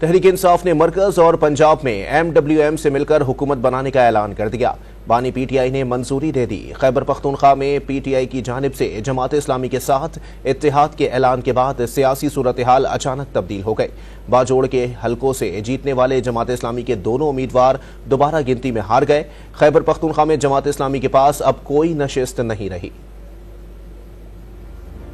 تحریک انصاف نے مرکز اور پنجاب میں MWM سے مل کر حکومت بنانے کا اعلان کر دیا۔ بانی پی ٹی آئی نے منظوری دے دی۔ خیبر پختونخوا میں پی ٹی آئی کی جانب سے جماعت اسلامی کے ساتھ اتحاد کے اعلان کے بعد سیاسی صورتحال اچانک تبدیل ہو گئی۔ باجوڑ کے حلقوں سے جیتنے والے جماعت اسلامی کے دونوں امیدوار دوبارہ گنتی میں ہار گئے۔ خیبر پختونخوا میں جماعت اسلامی کے پاس اب کوئی نشست نہیں رہی۔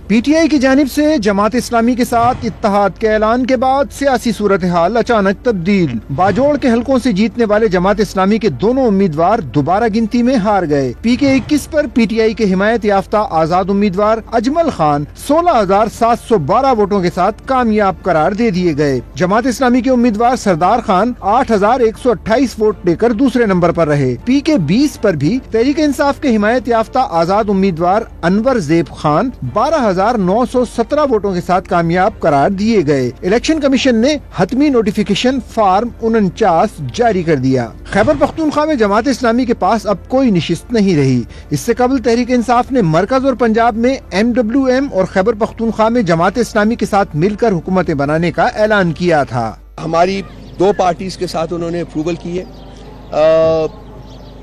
پی ٹی آئی کی جانب سے جماعت اسلامی کے ساتھ اتحاد کے اعلان کے بعد سیاسی صورتحال اچانک تبدیل۔ باجوڑ کے حلقوں سے جیتنے والے جماعت اسلامی کے دونوں امیدوار دوبارہ گنتی میں ہار گئے۔ پی کے 21 پر پی ٹی آئی کے حمایت یافتہ آزاد امیدوار اجمل خان 16,712 ووٹوں کے ساتھ کامیاب قرار دے دیے گئے۔ جماعت اسلامی کے امیدوار سردار خان 8,128 ووٹ لے کر دوسرے نمبر پر رہے۔ پی کے 20 پر بھی تحریک انصاف کے حمایت یافتہ آزاد امیدوار انور زیب خان 12,917 ووٹوں کے ساتھ کامیاب قرار دیے گئے۔ الیکشن کمیشن نے حتمی نوٹیفیکیشن فارم 49 جاری کر دیا۔ خیبر پختونخوا میں جماعت اسلامی کے پاس اب کوئی نشست نہیں رہی۔ اس سے قبل تحریک انصاف نے مرکز اور پنجاب میں MWM اور خیبر پختونخوا میں جماعت اسلامی کے ساتھ مل کر حکومتیں بنانے کا اعلان کیا تھا۔ ہماری دو پارٹیز کے ساتھ انہوں نے اپروول کی ہے۔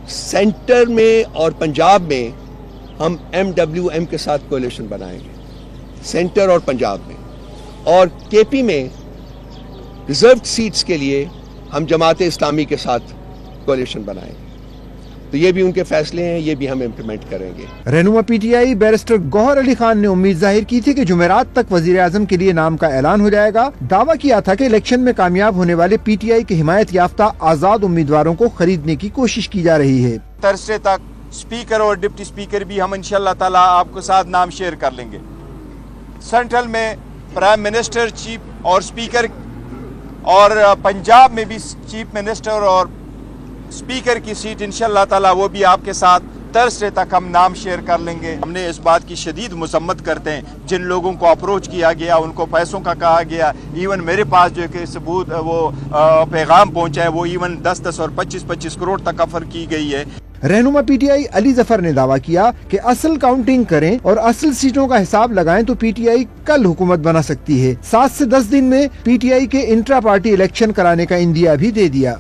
سینٹر میں اور پنجاب میں ہم MWM کے ساتھ کولیشن بنائیں گے، سینٹر اور پنجاب میں، اور کے پی میں ریزروڈ سیٹس کے لیے ہم جماعت اسلامی کے ساتھ کولیشن بنائیں گے۔ تو یہ بھی ان کے فیصلے ہیں، یہ بھی ہم امپلیمنٹ کریں گے۔ رہنما پی ٹی آئی بیرسٹر گوہر علی خان نے امید ظاہر کی تھی کہ جمعرات تک وزیر اعظم کے لیے نام کا اعلان ہو جائے گا۔ دعویٰ کیا تھا کہ الیکشن میں کامیاب ہونے والے پی ٹی آئی کے حمایت یافتہ آزاد امیدواروں کو خریدنے کی کوشش کی جا رہی ہے۔ ترسے تک اسپیکر اور ڈپٹی اسپیکر بھی ہم انشاءاللہ تعالیٰ آپ کو ساتھ نام شیئر کر لیں گے۔ سینٹرل میں پرائم منسٹر، چیف اور اسپیکر، اور پنجاب میں بھی چیف منسٹر اور اسپیکر کی سیٹ انشاءاللہ تعالیٰ وہ بھی آپ کے ساتھ ترسے تک ہم نام شیئر کر لیں گے۔ ہم نے اس بات کی شدید مذمت کرتے ہیں جن لوگوں کو اپروچ کیا گیا، ان کو پیسوں کا کہا گیا، ایون میرے پاس جو کہ ثبوت وہ پیغام پہنچا ہے وہ ایون 10 اور 25 کروڑ تک آفر کی گئی ہے۔ رہنما P T I Ali Zafar نے دعویٰ کیا کہ اصل کاؤنٹنگ کریں اور اصل سیٹوں کا حساب لگائیں تو پی ٹی آئی کل حکومت بنا سکتی ہے۔ 7 سے 10 دن میں پی ٹی آئی کے انٹرا پارٹی الیکشن کرانے کا عندیہ بھی دے دیا۔